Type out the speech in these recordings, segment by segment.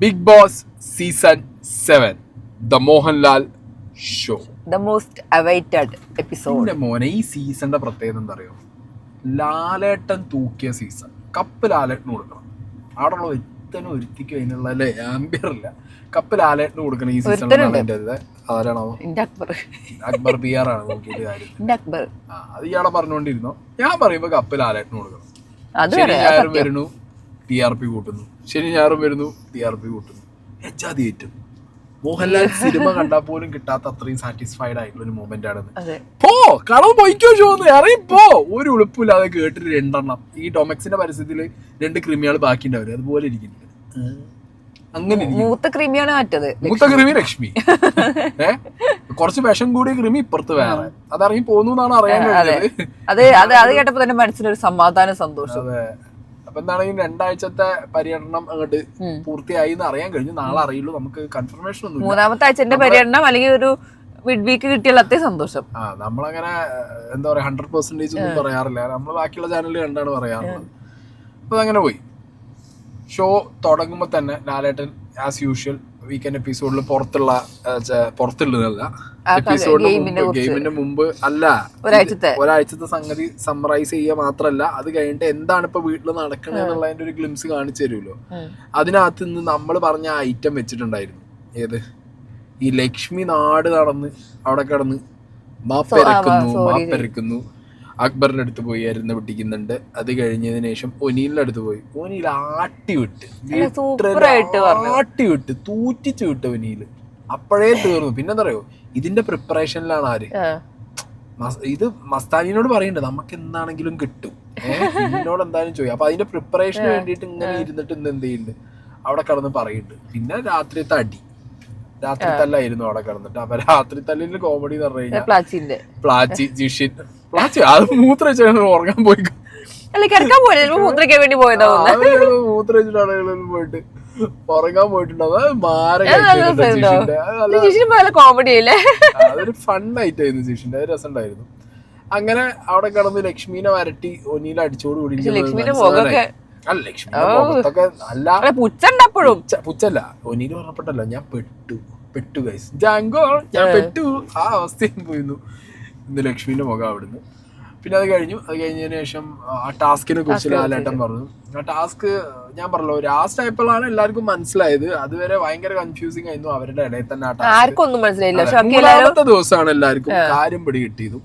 Big Boss Season 7 The Mohanlal Show. The most awaited episode. എന്റെ മോനെ ഈ സീസണിന്റെ പ്രത്യേകത എന്താ അറിയോ? ലാലേട്ടൻ തൂക്കിയ സീസൺ. കപ്പ് ലാലേട്ടന് കൊടുക്കണം. അവിടെയുള്ള ഒരുത്തനും ഒരുത്തിക്കും അതിനുള്ള ആംബിയറില്ല. കപ്പ് ലാലേട്ടന് കൊടുക്കണം ഈ സീസണിൽ. ആരാണോ? അക്ബർ ബിആർ ആണ് നോക്കിയിട്ട് കാര്യം. അത് ഇയാളെ പറഞ്ഞുകൊണ്ടിരുന്നോ? ഞാൻ പറയുമ്പോ കപ്പ് ലാലേട്ടന് കൊടുക്കണം. ശനി ഞായറും വരുന്നു, TRP കൂട്ടുന്നു. ശനി ഞായറും വരുന്നു, TRP കൂട്ടുന്നു. ഏറ്റവും മോഹൻലാൽ സിനിമ കണ്ടാൽ പോലും കിട്ടാത്ത അത്രയും സാറ്റിസ്ഫൈഡ് ആയിട്ടുള്ള ഒരു മൊമെന്റ് ആണെന്ന്. പോ കളവ് പോയിക്കോ ഷോന്ന് ഇറങ്ങിപ്പോ. ഒരു ഉളുപ്പില്ലാതെ കേട്ടിട്ട് 2 എണ്ണം ഈ ഡൊമക്സിന്റെ പരിസ്ഥിതിയിൽ 2 ക്രിമികൾ ബാക്കി ഉണ്ടാവും. അതുപോലെ ഇരിക്കുന്നുണ്ട്. അങ്ങനെ മൂത്ത ക്രിമിയാണ് മറ്റത്. മൂത്ത ക്രിമി ലക്ഷ്മി. കുറച്ച് വിഷം കൂടിയ ക്രിമി ഇപ്പുറത്ത് വേറെ. അതറിയി പോന്നു എന്നാണ് അറിയാൻ കഴിഞ്ഞത്. അത് കേട്ടപ്പോ തന്നെ മനസ്സിലൊരു സമാധാനം, സന്തോഷം. അതെ. അപ്പൊ എന്താണെങ്കിൽ 2 ആഴ്ചത്തെ പര്യടനം അങ്ങോട്ട് പൂർത്തിയായി എന്ന് അറിയാൻ കഴിഞ്ഞു. നാളെ അറിയുള്ളൂ. നമുക്ക് കൺഫർമേഷൻ ഒന്നും. 3ാമത്തെ ആഴ്ചന്റെ പര്യടനം അല്ലെങ്കിൽ ഒരു മിഡ് വീക്ക് കിട്ടിയാൽ അത്രയും സന്തോഷം. നമ്മളങ്ങനെ എന്താ പറയാ 100% ഒന്നും പറയാറില്ല. നമ്മൾ ബാക്കിയുള്ള ചാനലിൽ കണ്ടാണ് പറയാറുള്ളത്. അപ്പൊ അങ്ങനെ പോയി. ഷോ തുടങ്ങുമ്പോ തന്നെ ലാലേട്ടൻ ആസ് യൂഷ്വൽ വീക്കെൻഡ് എപ്പിസോഡിൽ പുറത്തുള്ളതല്ല ഗെയിമിന്റെ മുമ്പ് അല്ല ഒരാഴ്ചത്തെ സംഗതി സമ്മറൈസ് ചെയ്യുക മാത്രല്ല, അത് കഴിഞ്ഞിട്ട് എന്താണ് ഇപ്പൊ വീട്ടിൽ നടക്കണത് എന്നുള്ളതിന്റെ ഒരു ഗ്ലിംസ് കാണിച്ചു തരുമല്ലോ. അതിനകത്ത് നിന്ന് നമ്മൾ പറഞ്ഞ ഐറ്റം വെച്ചിട്ടുണ്ടായിരുന്നു. ഏത്? ഈ ലക്ഷ്മി നാട് നടന്ന് അവിടെ കിടന്ന് മാപ്പെരക്കുന്നു. അക്ബറിന്റെ അടുത്ത് പോയി അരുന്ന് പിടിക്കുന്നുണ്ട്. അത് കഴിഞ്ഞതിന് ശേഷം ഒനീലിന്റെ അടുത്ത് പോയി. ഒനീൽ ആട്ടിവിട്ട് തൂറ്റിച്ചു വിട്ട് ഒനീല്. അപ്പോഴേ തീർന്നു. പിന്നെന്താ പറയോ, ഇതിന്റെ പ്രിപ്പറേഷനിലാണ് ആര്? ഇത് മസ്താനിനോട് പറയണ്ടേ നമുക്ക് എന്താണെങ്കിലും കിട്ടും, എന്നോട് എന്തായാലും ചോദിക്കും. അപ്പൊ അതിന്റെ പ്രിപ്പറേഷന് വേണ്ടിയിട്ട് ഇങ്ങനെ ഇരുന്നിട്ട് ഇന്ന് എന്ത് ചെയ്യുന്നുണ്ട്, അവിടെ കിടന്ന് പറയുന്നുണ്ട്. പിന്നെ രാത്രിത്തെ അടി, രാത്രി തല്ലായിരുന്നു അവിടെ കിടന്നിട്ട്. അപ്പൊ രാത്രി തല്ലിന്റെ കോമഡി എന്ന് പറഞ്ഞു കഴിഞ്ഞാൽ പ്ലാച്ചി ജിഷിൻ അത് മൂത്രയിച്ചു ഉറങ്ങാൻ പോയി. മൂത്രയ്ക്കാൻ വേണ്ടി മൂത്രയിച്ചിട്ടാണ് പോയിട്ട് ഉറങ്ങാൻ പോയിട്ടുണ്ടാവും. അതൊരു ഫൺ ആയിട്ട് ആയിരുന്നു ജിഷിന്റെ. അത് രസമുണ്ടായിരുന്നു. അങ്ങനെ അവിടെ കിടന്ന് ലക്ഷ്മീനെ വരട്ടി ഒനീല അടിച്ചോട് കൂടി അല്ല ലക്ഷ്മിയുടെ മുഖത്തൊക്കെ അല്ല പുച്ചല്ല. ഒനീല് പറഞ്ഞപ്പെട്ടല്ലോ ഞാൻ പെട്ടു ഗൈസ് ജാങ്കോ ഞാൻ പെട്ടു. ആ അവസ്ഥയിൽ പോയിരുന്നു ഇന്ന് ലക്ഷ്മിന്റെ മുഖം അവിടുന്ന്. പിന്നെ അത് കഴിഞ്ഞതിന് ശേഷം ആ ടാസ്കിനെ കുറിച്ച് ലാലേട്ടൻ പറഞ്ഞു. ആ ടാസ്ക് ഞാൻ പറഞ്ഞല്ലോ ലാസ്റ്റ് ആയപ്പോഴാണ് എല്ലാവർക്കും മനസ്സിലായത്. അതുവരെ ഭയങ്കര കൺഫ്യൂസിങ് ആയിരുന്നു അവരുടെ ഇടയിൽ തന്നെ. ആ ടാസ്ക് 3ാമത്തെ ദിവസമാണ് എല്ലാവർക്കും കാര്യം പിടി കിട്ടിയതും.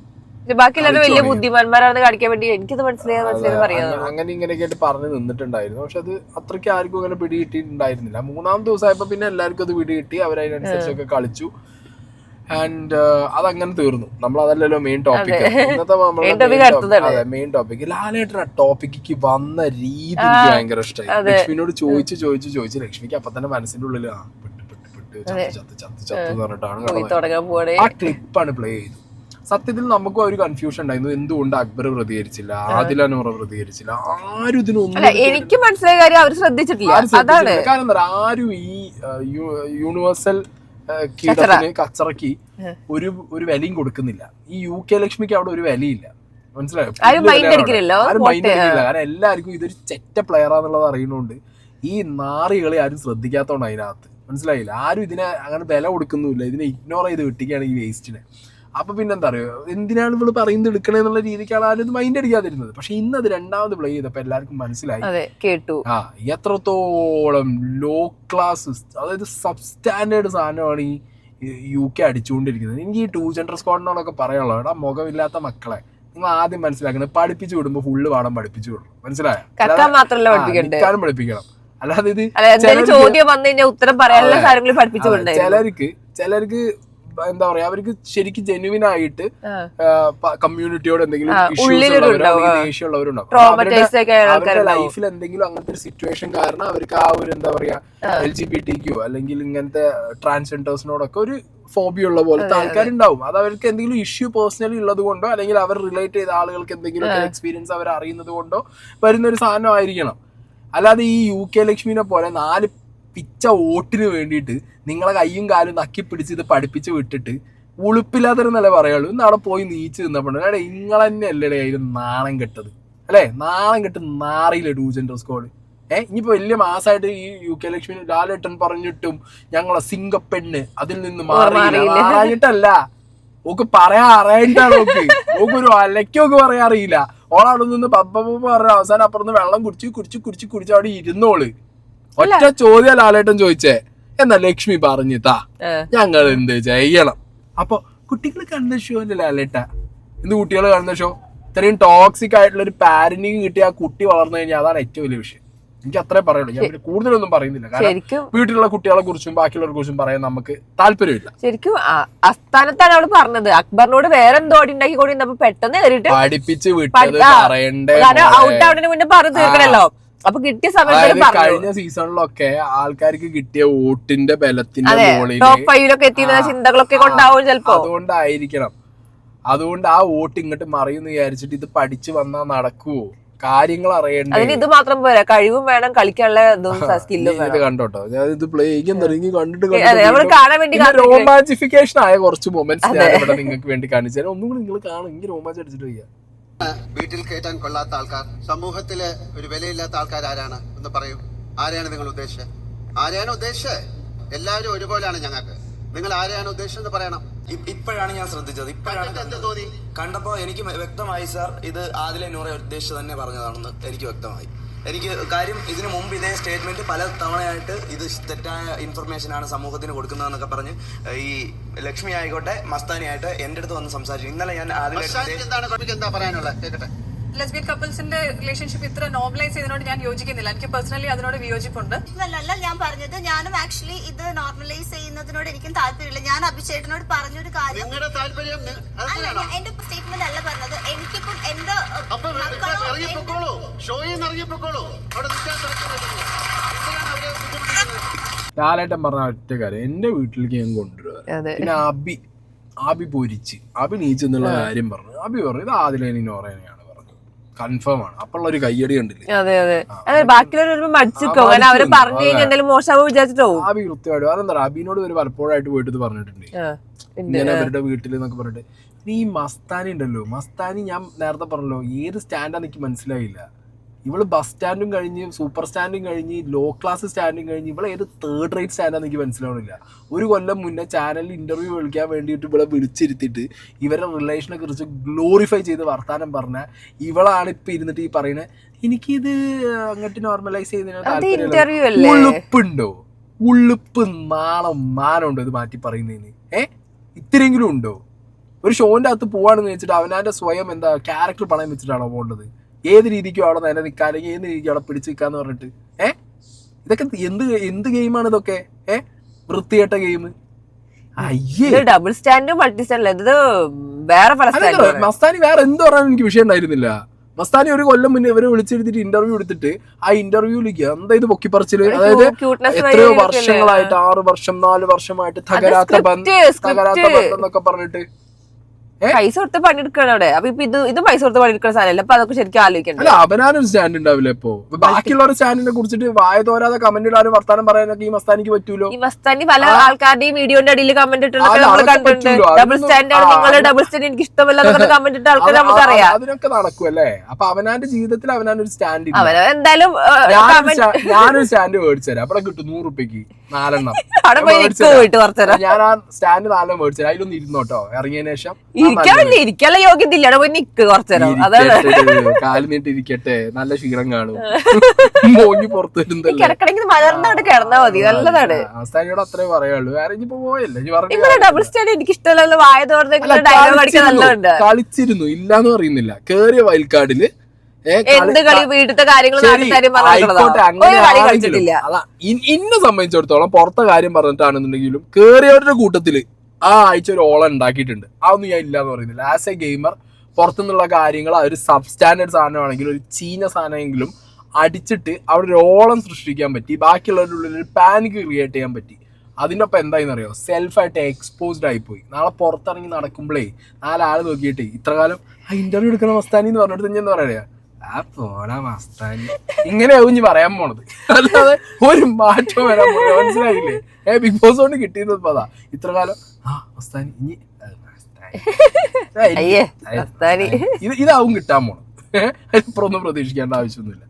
വലിയ ബുദ്ധിമാന്മാരാണെന്ന് കാണിക്കാൻ വേണ്ടി എനിക്കത് അങ്ങനെ ഇങ്ങനെയൊക്കെ ആയിട്ട് പറഞ്ഞു നിന്നിട്ടുണ്ടായിരുന്നു. പക്ഷെ അത് അത്രയ്ക്ക് ആർക്കും അങ്ങനെ പിടി കിട്ടിയിട്ടുണ്ടായിരുന്നില്ല. 3ാം ദിവസമായപ്പോ പിന്നെ എല്ലാവർക്കും അത് പിടി കിട്ടി. അവരതിനനുസരിച്ചൊക്കെ കളിച്ചു. ആൻഡ് അതങ്ങനെ തീർന്നു. നമ്മൾ അതല്ലല്ലോ മെയിൻ ടോപ്പിക്. ഇന്നത്തെ മെയിൻ ടോപ്പിക് ലാലേട്ടൻ ആ ടോപ്പിക്ക് വന്ന രീതി എനിക്ക് ഭയങ്കര ഇഷ്ടമായി. ലക്ഷ്മിനോട് ചോദിച്ച് ലക്ഷ്മിക്ക് അപ്പൊ തന്നെ മനസ്സിന്റെ ഉള്ളിൽ ചത്ത് പറഞ്ഞിട്ടാണ് ആ ക്ലിപ്പാണ് പ്ലേ ചെയ്തു. സത്യത്തിൽ നമുക്കും ഒരു കൺഫ്യൂഷൻ ഉണ്ടായിരുന്നു. എന്തുകൊണ്ട് അക്ബർ പ്രതികരിച്ചില്ല, ആദില നൂറ പ്രതികരിച്ചില്ല, ആരും ഇതിനൊന്നും എനിക്ക് മനസ്സിലായ കാര്യം അവർ ശ്രദ്ധിച്ചിട്ടില്ല. കാരണം എന്താ, ആരും ഈ യൂണിവേഴ്സൽ കച്ചറക്ക് ഒരു വിലയും കൊടുക്കുന്നില്ല. ഈ UK ലക്ഷ്മിക്ക് അവിടെ ഒരു വിലയില്ല. മനസ്സിലായോ? ആരും മൈൻഡ് അടിക്കില്ല. കാരണം എല്ലാവർക്കും ഇതൊരു ചെറ്റ പ്ലെയറാന്നുള്ളത് അറിയുന്നോണ്ട് ഈ നാറികളെ ആരും ശ്രദ്ധിക്കാത്തോണ്ട് അതിനകത്ത് മനസ്സിലായില്ല. ആരും ഇതിനെ അങ്ങനെ വില കൊടുക്കുന്നുമില്ല. ഇതിനെ ഇഗ്നോർ ചെയ്ത് വിട്ടിക്കാണ് ഈ വേസ്റ്റിനെ. അപ്പൊ പിന്നെന്താ അറിയോ, എന്തിനാണ് ഇവള് പറയുന്നത് എടുക്കണെന്നുള്ള രീതിക്കാണ് ആരും മൈൻഡ് അടിക്കാതിരുന്നത്. പക്ഷെ ഇന്നത് 2ാമത് പ്ലേ ചെയ്തപ്പോ എല്ലാവർക്കും മനസ്സിലായി കേട്ടു എത്രത്തോളം ലോ ക്ലാസ്, അതായത് സബ് സ്റ്റാൻഡേർഡ് സാധനമാണ് ഈ UK അടിച്ചുകൊണ്ടിരിക്കുന്നത്. എനിക്ക് ഈ 2 ജെൻഡർ സ്ക്വാഡിനോടൊക്കെ പറയാനുള്ളത്, എടാ മുഖമില്ലാത്ത മക്കളെ നിങ്ങൾ ആദ്യം മനസ്സിലാക്കണം, പഠിപ്പിച്ചു വിടുമ്പോ ഫുള്ള് പാഠം പഠിപ്പിച്ചു വിടണം. മനസ്സിലായോ? നിൽക്കാനും പഠിപ്പിക്കണം. അല്ലാതെ ഇത് ചിലർക്ക് എന്താ പറയാ, അവർക്ക് ശരിക്കും ജെന്യുവിൻ ആയിട്ട് കമ്മ്യൂണിറ്റിയോട് എന്തെങ്കിലും ദേഷ്യമുള്ളവരുണ്ടാവും. അവരുടെ ലൈഫിൽ എന്തെങ്കിലും അങ്ങനത്തെ ഒരു സിറ്റുവേഷൻ കാരണം അവർക്ക് ആ ഒരു എന്താ പറയാ LGBTQ അല്ലെങ്കിൽ ഇങ്ങനത്തെ ട്രാൻസ്ജെൻഡേഴ്സിനോടൊക്കെ ഒരു ഫോബിയ ഉള്ള പോലത്തെ ആൾക്കാരുണ്ടാവും. അത് അവർക്ക് എന്തെങ്കിലും ഇഷ്യൂ പേഴ്സണലി ഉള്ളത് കൊണ്ടോ അല്ലെങ്കിൽ അവർ റിലേറ്റ് ചെയ്ത ആളുകൾക്ക് എന്തെങ്കിലും എക്സ്പീരിയൻസ് അവർ അറിയുന്നത് കൊണ്ടോ വരുന്നൊരു സാധനം ആയിരിക്കണം. അല്ലാതെ ഈ UK ലക്ഷ്മിനെ പോലെ 4 പിച്ച വോട്ടിന് വേണ്ടിയിട്ട് നിങ്ങളെ കയ്യും കാലും നക്കി പിടിച്ച് ഇത് പഠിപ്പിച്ച് വിട്ടിട്ട് ഉളുപ്പില്ലാത്തതെന്നല്ലേ പറയുള്ളൂ. ഇന്ന് അവിടെ പോയി നീച്ച് നിന്നപ്പോൾ നിങ്ങൾ തന്നെ അല്ലേ അതിന് നാണം കെട്ടത് അല്ലേ? നാണം കെട്ട് നാറിയില്ലേ 2 ജെൻഡർ സ്ക്വാഡ്? ഇനിയിപ്പോ വലിയ മാസമായിട്ട് ഈ UK ലക്ഷ്മി ലാലേട്ടൻ പറഞ്ഞിട്ടും ഞങ്ങളെ സിംഗപ്പെണ്ണ് അതിൽ നിന്ന് മാറിയിട്ടല്ല, ഓക്ക് പറയാൻ അറിയണ്ടാണ്. ഓക്ക് ഒരു അലക്കൊക്കെ പറയാൻ അറിയില്ല. ഓളവിടെ നിന്ന് പപ്പ പറഞ്ഞ അവസാനം അപ്പുറത്ത് വെള്ളം കുടിച്ച് അവിടെ ഇരുന്നോള്. ഒറ്റ ചോദ്യം ലാലേട്ടൻ ചോദിച്ചേ, എന്നാ ലക്ഷ്മി പറഞ്ഞിട്ടാ ഞങ്ങൾ എന്ത് ചെയ്യണം. അപ്പൊ കുട്ടികൾ കാണുന്ന ഷോ അല്ലേ ലാലേട്ട, എന്ത് കുട്ടികൾ കാണുന്ന ഷോ? ഇത്രയും ടോക്സിക് ആയിട്ടുള്ള ഒരു പാരന്റിങ് കിട്ടി ആ കുട്ടി വളർന്നു കഴിഞ്ഞാൽ അതാണ് ഏറ്റവും വലിയ വിഷയം. എനിക്ക് അത്രേ പറയുള്ളൂ. ഞാൻ കൂടുതലൊന്നും പറയുന്നില്ല, കാരണം വീട്ടിലുള്ള കുട്ടികളെ കുറിച്ചും ബാക്കിയുള്ളവരെ കുറിച്ചും പറയാൻ നമുക്ക് താല്പര്യമില്ല. ശരിക്കും അസ്ഥാനത്താണ് അവള് പറഞ്ഞത്. അക്ബറിനോട് വേറെ എന്തോ ഉണ്ടാക്കി കൂടി പെട്ടെന്ന് പഠിപ്പിച്ച് വിട്ടത് പറയണ്ടേ, ഔട്ട് ആവുന്നതിന് മുന്നേ പറഞ്ഞു തീർക്കണല്ലോ. അപ്പൊ കിട്ടിയ സമയത്ത് കഴിഞ്ഞ സീസണിലൊക്കെ ആൾക്കാർക്ക് കിട്ടിയ വോട്ടിന്റെ ബലത്തിന്റെ ടോപ്പ് 5 എത്തിയ ചിന്തകളൊക്കെ കൊണ്ടാവും ചിലപ്പോ. അതുകൊണ്ടായിരിക്കണം. അതുകൊണ്ട് ആ വോട്ട് ഇങ്ങോട്ട് മറിയെന്ന് വിചാരിച്ചിട്ട് ഇത് പഠിച്ചു വന്നാ നടക്കുവോ? കാര്യങ്ങൾ അറിയണ്ടേ? അതിന് ഇത് മാത്രം പോരാ, കഴിവും വേണം, കളിക്കാനുള്ള സ്കില്ലും ഇത് കണ്ടോട്ടോ. ഞാനിത് പ്ലേ കണ്ടിട്ട് കാണാൻ വേണ്ടി റോമാൻസിഫിക്കേഷൻ ആയ കുറച്ച് മൊമെന്റ്സ് ഞാൻ ഇവിടെ നിങ്ങൾക്ക് വേണ്ടി കാണിച്ചു തരാം. ഒന്നും കൂടി നിങ്ങൾ കാണും. ഇങ്ങനെ റോമാൻസ് അടിച്ചിട്ട് വയ്യ. വീട്ടിൽ കയറ്റാൻ കൊള്ളാത്ത ആൾക്കാർ, സമൂഹത്തില് ഒരു വിലയില്ലാത്ത ആൾക്കാർ ആരാണ് എന്ന് പറയൂ. ആരെയാണ് നിങ്ങൾ ഉദ്ദേശിച്ചത്? ആരെയാണ് ഉദ്ദേശിച്ചത്? എല്ലാവരും ഒരുപോലെയാണ് ഞങ്ങൾക്ക്. നിങ്ങൾ ആരെയാണ് ഉദ്ദേശിച്ചത് പറയണം. ഇപ്പോഴാണ് ഞാൻ ശ്രദ്ധിച്ചത്. ഇപ്പോഴാണ് തോന്നി കണ്ടപ്പോ എനിക്ക് വ്യക്തമായി സാർ, ഇത് ആദിലെ നൂറെ ഉദ്ദേശിച്ച് തന്നെ പറഞ്ഞതാണെന്ന് എനിക്ക് വ്യക്തമായി. എനിക്ക് കാര്യം ഇതിനു മുമ്പ് ഇതേ സ്റ്റേറ്റ്മെന്റ് പല തവണയായിട്ട് ഇത് തെറ്റായ ഇൻഫർമേഷൻ ആണ് സമൂഹത്തിന് കൊടുക്കുന്നതെന്നൊക്കെ പറഞ്ഞ് ഈ ലക്ഷ്മി ആയിക്കോട്ടെ മസ്താനി ആയിട്ട് എന്റെ അടുത്ത് വന്ന് സംസാരിച്ചു. ഇന്നലെ ഞാൻ എന്താ പറയാനുള്ളത് കേൾക്കട്ടെ. ലെസ്ബിയൻ കപ്പിൾസിന്റെ റിലേഷൻഷിപ്പ് ഇത്ര നോർമലൈസ് ചെയ്തതിനോട് ഞാൻ യോജിക്കുന്നില്ല. എനിക്ക് പേഴ്സണലി അതിനോട് വിയോജിപ്പുണ്ട്. അല്ല ഞാൻ പറഞ്ഞത്, ഞാനും ആക്ച്വലി ഇത് നോർമലൈസ് ചെയ്യുന്നതിനോട് എനിക്കും താല്പര്യമില്ല. ഞാൻ അഭിഷേകിനോട് പറഞ്ഞൊരു കാര്യം, നിങ്ങളുടെ താല്പര്യം എന്റെ സ്റ്റേറ്റ്മെന്റ് അല്ല പറഞ്ഞത്. എനിക്കിപ്പം എന്റെ ലാലേട്ടൻ പറഞ്ഞ ഒറ്റ കാര്യം, എന്റെ വീട്ടിലേക്ക് ഞാൻ കൊണ്ടുവരുക. പിന്നെ അബി പൊരിച്ച് അബി നീച്ചെന്നുള്ള കാര്യം പറഞ്ഞു. അബി പറഞ്ഞു ഇത് ആദിലേനി നോറേനെയാണ് പറഞ്ഞത്, കൺഫേം ആണ്. അപ്പോഴുള്ള ഒരു കയ്യടി കണ്ടില്ലേ? അബി കൃത്യമായിട്ട് അതെന്താ അബിനോട് ഒരു പലപ്പോഴായിട്ട് പോയിട്ട് പറഞ്ഞിട്ടുണ്ട് ഇങ്ങനെ അവരുടെ വീട്ടിൽ എന്നൊക്കെ പറഞ്ഞിട്ട്. ഈ മസ്താനി ഉണ്ടല്ലോ, മസ്താനി ഞാൻ നേരത്തെ പറഞ്ഞല്ലോ ഏത് സ്റ്റാൻഡാന്ന് എനിക്ക് മനസ്സിലായില്ല. ഇവള് ബസ് സ്റ്റാൻഡും കഴിഞ്ഞ് സൂപ്പർ സ്റ്റാൻഡും കഴിഞ്ഞ് ലോ ക്ലാസ് സ്റ്റാൻഡും കഴിഞ്ഞ് ഇവളെ ഏത് തേർഡ് റേറ്റ് സ്റ്റാൻഡാന്ന് എനിക്ക് മനസ്സിലാവണില്ല. ഒരു കൊല്ലം മുന്നേ ചാനലിൽ ഇന്റർവ്യൂ വിളിക്കാൻ വേണ്ടിയിട്ട് ഇവളെ വിളിച്ചിരുത്തിട്ട് ഇവരുടെ റിലേഷനെ കുറിച്ച് ഗ്ലോറിഫൈ ചെയ്ത് വർത്താനം പറഞ്ഞ ഇവളാണ് ഇപ്പൊ ഇരുന്നിട്ട് ഈ പറയുന്നത് എനിക്കിത് അങ്ങോട്ട് നോർമലൈസ് ചെയ്യുന്നതിന് താല്പര്യം. ഉള്ളിപ്പുണ്ടോ? ഉള്ളിപ്പ് മാനമുണ്ടോ ഇത് മാറ്റി പറയുന്നതിന്? ഇത്തിരെങ്കിലും ഉണ്ടോ? ഒരു ഷോന്റെ അകത്ത് പോവാണെന്ന് വെച്ചിട്ട് അവനാന്റെ സ്വയം എന്താ ക്യാരക്ടർ പണയം വെച്ചിട്ടാണോ പോകേണ്ടത്? ഏത് രീതിക്കും അവിടെ നേരെ നിൽക്കാൻ, അല്ലെങ്കിൽ ഏത് രീതിക്കും അവിടെ പിടിച്ചു നിൽക്കാന്ന് പറഞ്ഞിട്ട് ഇതൊക്കെ എന്ത് ഗെയിമാണ് ഇതൊക്കെ? വൃത്തികെട്ട game. Double stand multi stand ഇത് വേറെ മസ്താനി വേറെ എന്ത് പറയാൻ എനിക്ക് വിഷയം ഉണ്ടായിരുന്നില്ല. മസ്താനി ഒരു കൊല്ലം മുന്നേ ഇവരെ വിളിച്ചെടുത്തിട്ട് ഇന്റർവ്യൂ എടുത്തിട്ട് ആ ഇന്റർവ്യൂലേക്ക് എന്താ ഇത് പൊക്കിപ്പറിച്ചില്, അതായത് എത്രയോ വർഷങ്ങളായിട്ട് 6 വർഷം 4 വർഷമായിട്ട് തകരാത്ത ബന്ധം എന്നൊക്കെ പറഞ്ഞിട്ട് പൈസ കൊടുത്ത് പണിയെടുക്കണം അവിടെ. അപ്പൊ ഇത് പൈസ കൊടുത്ത് പണിയെടുക്കുന്ന സാധനമല്ല. അപ്പൊ അതൊക്കെ ശരിക്കും ആലോചിക്കണം. അവനാനൊരു സ്റ്റാൻഡ് ഉണ്ടാവില്ല. ഇപ്പൊ ബാക്കിയുള്ള സ്റ്റാൻഡിനെ കുറിച്ചിട്ട് വായ തോരാതെ കമന്റ് ഇടാനും വർത്താനം പറയാനൊക്കെ ഈ മസ്താനിക്ക് പറ്റൂലോ? ഈ മസ്താനി പല ആൾക്കാരുടെയും വീഡിയോന്റെ അടിയിൽ കമന്റ് ഇട്ടിട്ടൊക്കെ നമ്മൾ കണ്ടിട്ടുണ്ട്. ഡബിൾ സ്റ്റാൻഡ് ആണ്, നിങ്ങളുടെ ഡബിൾ സ്റ്റാൻഡ് എനിക്ക് ഇഷ്ടമല്ല കമന്റ് ഇട്ട ആൾക്കാർ നമുക്കറിയാം. അതിനൊക്കെ നടക്കുമല്ലേ? അപ്പൊ അവനാന്റെ ജീവിതത്തിൽ അവനാനൊരു സ്റ്റാൻഡ് എന്തായാലും ഞാനൊരു സ്റ്റാൻഡ് മേടിച്ചു തരാം. അവിടെ കിട്ടും 100 രൂപയ്ക്ക് 4 എണ്ണം. ഞാൻ ആ സ്റ്റാൻഡ് 4 മേടിച്ചു തരാം. അതിലൊന്ന് ഇരുന്നോട്ടോ ഇറങ്ങിയതിനു ശേഷം. ഇരിക്കാനുള്ള യോഗ്യത ഇല്ല, പോയി നിക്ക് കുറച്ചേരം. കാല് നീട്ടിരിക്കട്ടെ, നല്ല ക്ഷീണം കാണും. മോങ്ങി പുറത്തു കിടക്കണമെങ്കിൽ മലർന്നവിടെ കിടന്നാ മതി, നല്ലതാണ്. അവസ്ഥാനോട് അത്രേ പറയുള്ളൂ. വേറെ ഇനിയിപ്പോ പോയല്ലേ ഡബിൾ സ്റ്റാൻഡ് എനിക്ക് ഇഷ്ടമല്ല. വായ തോർന്ന് ഡയലോഗ് അടിക്കാൻ നല്ലതുണ്ട്. കളിച്ചിരുന്നു, ഇല്ലാന്ന് പറയുന്നില്ല. കേറിയ വയൽക്കാടില് എന്ത് കളി വീട്ടിലത്തെ കാര്യങ്ങൾ ഇന്നെ സംബന്ധിച്ചിടത്തോളം പുറത്തെ കാര്യം പറഞ്ഞിട്ടാണെന്നുണ്ടെങ്കിലും കേറിയവരുടെ കൂട്ടത്തില് ആ ആഴ്ച ഒരു ഓളം ഉണ്ടാക്കിയിട്ടുണ്ട്. അതൊന്നും ഞാൻ ഇല്ലാന്ന് പറയുന്നില്ല. ആസ് എ ഗെയിമർ പുറത്തുനിന്നുള്ള കാര്യങ്ങൾ ഒരു സബ് സ്റ്റാൻഡേർഡ് സാധനമാണെങ്കിലും ഒരു ചീഞ്ഞ സാധനമെങ്കിലും അടിച്ചിട്ട് അവിടെ ഒരു ഓളം സൃഷ്ടിക്കാൻ പറ്റി. ബാക്കിയുള്ളവരുടെ ഉള്ളിൽ ഒരു പാനിക് ക്രിയേറ്റ് ചെയ്യാൻ പറ്റി. അതിൻ്റെ ഒപ്പം എന്തായെന്ന് അറിയോ? സെൽഫായിട്ട് എക്സ്പോസ്ഡ് ആയിപ്പോയി. നാളെ പുറത്തിറങ്ങി നടക്കുമ്പോഴേ 4 ആൾ നോക്കിയിട്ട് ഇത്ര കാലം ആ ഇന്റർവ്യൂ എടുക്കണ മസ്താനി എന്ന് പറഞ്ഞിട്ട് ഞാൻ എന്താ പറയാ, ആ പോണ മസ്താനി ഇങ്ങനെയാവും ഇനി പറയാൻ പോണത്. അല്ലാതെ ഒരു മാറ്റം വരാൻ പോണത് മനസ്സിലായില്ലേ? ബിഗ് ബോസ് കൊണ്ട് കിട്ടിയത് അതാ. ഇത്ര കാലം മസ്താനി ഇനി ഇതാവും കിട്ടാൻ പോണം. അതിനിപ്പുറം ഒന്നും പ്രതീക്ഷിക്കേണ്ട ആവശ്യമൊന്നുമില്ല.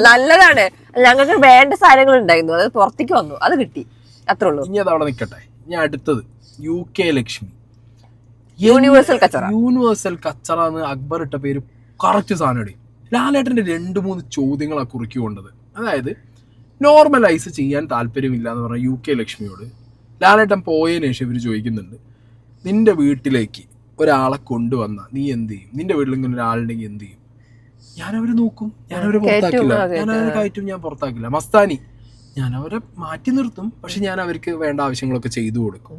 നല്ലതാണ്. ഞങ്ങൾക്ക് വേണ്ട സാധനങ്ങൾ ഉണ്ടായിരുന്നു, അത് പുറത്തേക്ക് വന്നു, അത് കിട്ടി, അത്രേ ഉള്ളൂ. ഇനി അത് അവിടെ നിൽക്കട്ടെ. ഇനി അടുത്തത് UK ലക്ഷ്മി. യൂണിവേഴ്സൽ കച്ചറ. യൂണിവേഴ്സൽ കച്ചറ എന്ന് അക്ബർ ഇട്ട പേര് കറക്റ്റ് സാധനമാണ്. ലാലേട്ടന്റെ 2-3 ചോദ്യങ്ങളാണ് കുറിക്കൊണ്ടത്. അതായത് നോർമലൈസ് ചെയ്യാൻ താല്പര്യമില്ല എന്ന് പറഞ്ഞ UK ലക്ഷ്മിയോട് ലാലേട്ടൻ പോയതിനു ശേഷം ഇവർ ചോദിക്കുന്നുണ്ട്, നിന്റെ വീട്ടിലേക്ക് ഒരാളെ കൊണ്ടുവന്ന നീ എന്ത് ചെയ്യും? നിന്റെ വീട്ടിൽ ഇങ്ങനെ ഒരാളുണ്ടെങ്കിൽ എന്ത് ചെയ്യും? ഞാനവരെ നോക്കും, ഞാനവരെ പുറത്താക്കില്ല, ഞാനവരെ കയറ്റും, ഞാൻ പുറത്താക്കില്ല. മസ്താനി, ഞാൻ അവരെ മാറ്റി നിർത്തും, പക്ഷെ ഞാൻ അവർക്ക് വേണ്ട ആവശ്യങ്ങളൊക്കെ ചെയ്തു കൊടുക്കും.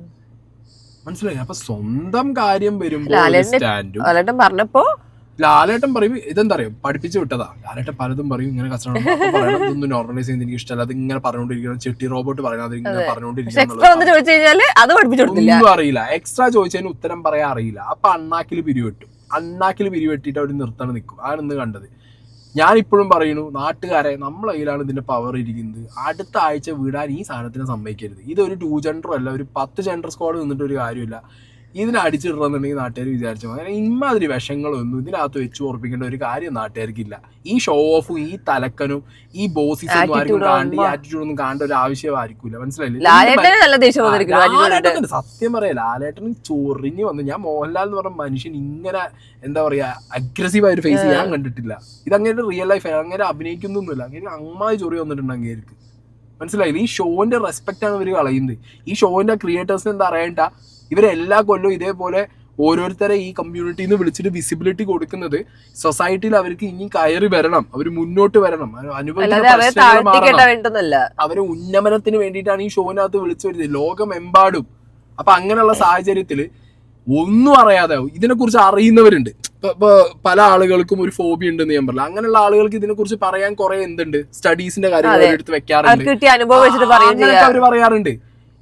മനസ്സിലായി? അപ്പൊ സ്വന്തം കാര്യം വരുമ്പോൾ സ്റ്റാൻഡും പറഞ്ഞപ്പോ ലാലേട്ടൻ പറയും, ഇതെന്താ അറിയാം, പഠിപ്പിച്ചു വിട്ടതാ. ലാലേട്ടൻ പലതും പറയും, ഇങ്ങനെ കച്ചറ പറയണം, ഇതൊന്നും നോർമലൈസ് ചെയ്യുന്നത് എനിക്ക് ഇഷ്ടമല്ല, അത് ഇങ്ങനെ പറഞ്ഞുകൊണ്ടിരിക്കണം, ചെട്ടി റോബോട്ട് പറയണം, അത് ഇങ്ങനെ പറഞ്ഞുകൊണ്ടിരിക്കണം, ഒന്നും അറിയില്ല. എക്സ്ട്രാ ചോദിച്ചതിന് ഉത്തരം പറയാൻ അറിയില്ല. അപ്പൊ അണ്ണാക്കിൽ പിരിവെട്ടും. അണ്ണാക്കിൽ പിരിവെട്ടിയിട്ട് അവർ നിർത്താൻ നിൽക്കും. ആണ് കണ്ടത്. ഞാൻ ഇപ്പോഴും പറയുന്നു, നാട്ടുകാരെ, നമ്മളെ കയ്യിലാണ് ഇതിന്റെ പവർ ഇരിക്കുന്നത്. അടുത്ത ആഴ്ച വിടാൻ ഈ സാധനത്തിന് സമ്മതിക്കരുത്. ഇതൊരു 2 ജെൻഡറും അല്ല, ഒരു 10 ജെൻഡർ സ്ക്വാഡ് നിന്നിട്ട് ഒരു കാര്യമില്ല. ഇതിനെ അടിച്ചിടണമെന്നുണ്ടെങ്കിൽ നാട്ടുകാർ വിചാരിച്ചു. അങ്ങനെ ഇമാതിരി വിഷങ്ങളൊന്നും ഇതിനകത്ത് വെച്ച് ഉറപ്പിക്കേണ്ട ഒരു കാര്യം നാട്ടുകാർക്കില്ല. ഈ ഷോ ഓഫും ഈ തലക്കനും ഈ ബോസിസും ആർക്കും കാണേണ്ട, ഈ ആറ്റിറ്റ്യൂഡൊന്നും കാണേണ്ട ഒരു ആവശ്യമായിരിക്കില്ല. മനസ്സിലായില്ലേ? സത്യം പറയാ, ലാലേട്ടന് ചൊറിഞ്ഞ് വന്ന്. ഞാൻ മോഹൻലാൽ എന്ന് പറഞ്ഞ മനുഷ്യൻ ഇങ്ങനെ എന്താ പറയാ അഗ്രസീവായ ഒരു ഫേസ് ഞാൻ കണ്ടിട്ടില്ല. ഇതങ്ങനെ റിയൽ ലൈഫ് അങ്ങനെ അഭിനയിക്കുന്നൊന്നുമില്ല. അങ്ങനെ അമ്മായി ചൊറി വന്നിട്ടുണ്ട് അങ്ങേർക്ക്. മനസ്സിലായില്ലേ? ഈ ഷോന്റെ റെസ്പെക്ട് ആണ് ഇവർ കളയുന്നത്. ഈ ഷോന്റെ ക്രിയേറ്റേഴ്സിന് എന്താ അറിയണ്ട, ഇവരെല്ലാ കൊല്ലവും ഇതേപോലെ ഓരോരുത്തരെ ഈ കമ്മ്യൂണിറ്റിയിൽ നിന്ന് വിളിച്ചിട്ട് വിസിബിലിറ്റി കൊടുക്കുന്നത് സൊസൈറ്റിയിൽ അവർക്ക് ഇനി കയറി വരണം, അവർ മുന്നോട്ട് വരണം, അവരെ ഉന്നമനത്തിന് വേണ്ടിയിട്ടാണ് ഈ ഷോനകത്ത് വിളിച്ചു വരുന്നത് ലോകമെമ്പാടും. അപ്പൊ അങ്ങനെയുള്ള സാഹചര്യത്തിൽ ഒന്നും അറിയാതെ ഇതിനെക്കുറിച്ച് അറിയുന്നവരുണ്ട്. ഇപ്പൊ പല ആളുകൾക്കും ഒരു ഫോബി ഉണ്ടെന്ന് ഞാൻ പറഞ്ഞില്ല. അങ്ങനെയുള്ള ആളുകൾക്ക് ഇതിനെക്കുറിച്ച് പറയാൻ കുറെ എന്തുണ്ട്, സ്റ്റഡീസിന്റെ കാര്യങ്ങൾ എടുത്ത് വെക്കാറുണ്ട്, അവര് പറയാറുണ്ട്.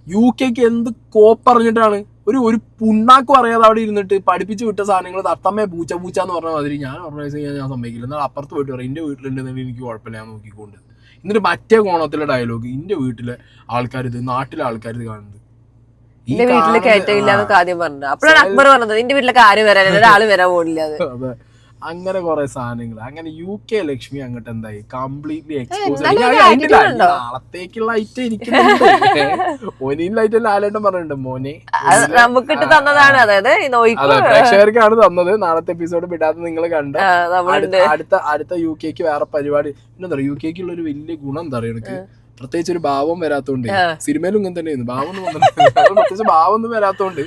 UK എന്ത് കോപ്പറിഞ്ഞിട്ടാണ് ഒരു പുണ്ണാക്കും അറിയാതെ അവിടെ ഇരുന്നിട്ട് പഠിപ്പിച്ചു വിട്ട സാധനങ്ങൾ തത്തമ്മേ പൂച്ച പൂച്ച എന്ന് പറഞ്ഞ മാതിരി ഞാൻ ഓർഗനൈസ് ചെയ്യാൻ ഞാൻ സമ്മതിക്കില്ല. എന്നാൽ അപ്പുറത്ത് പോയിട്ട് പറയും എന്റെ വീട്ടിലുണ്ടെന്നുണ്ടെങ്കിൽ എനിക്ക് കുഴപ്പമില്ല, ഞാൻ നോക്കിക്കൊണ്ട്. എന്നിട്ട് മറ്റേ കോണത്തിലെ ഡയലോഗ്, എന്റെ വീട്ടിലെ ആൾക്കാരിത്, നാട്ടിലെ ആൾക്കാരിത് കാണുന്നത്. എന്റെ വീട്ടില് കയറ്റമില്ലാന്നൊക്കെ ആദ്യം പറഞ്ഞു. അപ്പോഴാണ് അക്ബർ പറഞ്ഞത് എന്റെ വീട്ടിലൊക്കെ ആര് വരാൻ, ഒരാള് വരാൻ പോകില്ല. അതെ, അങ്ങനെ കുറെ സാധനങ്ങൾ. അങ്ങനെ UK ലക്ഷ്മി അങ്ങോട്ട് എന്തായി കംപ്ലീറ്റ്ലി എക്സ്പോസ്. നാളത്തേക്കുള്ള ഐറ്റം ഇരിക്കുന്നുണ്ട്. ഒനിയിൽ ഐറ്റം ലാലേട്ടൻ പറഞ്ഞിട്ടുണ്ട്, മോനെ നമുക്കിട്ട് തന്നതാണ്. അതായത് അതെ, പ്രേക്ഷകർക്കാണ് തന്നത്. നാളത്തെ എപ്പിസോഡ് വിടാതെ നിങ്ങൾ കണ്ട. അടുത്ത UK വേറെ പരിപാടി. പിന്നെന്താ പറയുക, UK ഉള്ള ഒരു വലിയ ഗുണം എന്താ പറയുക, എനിക്ക് പ്രത്യേകിച്ച് ഒരു ഭാവം വരാത്തോണ്ട്. സിനിമയിലും ഇങ്ങനെ തന്നെയായിരുന്നു, പ്രത്യേകിച്ച് ഭാവം ഒന്നും വരാത്തോണ്ട്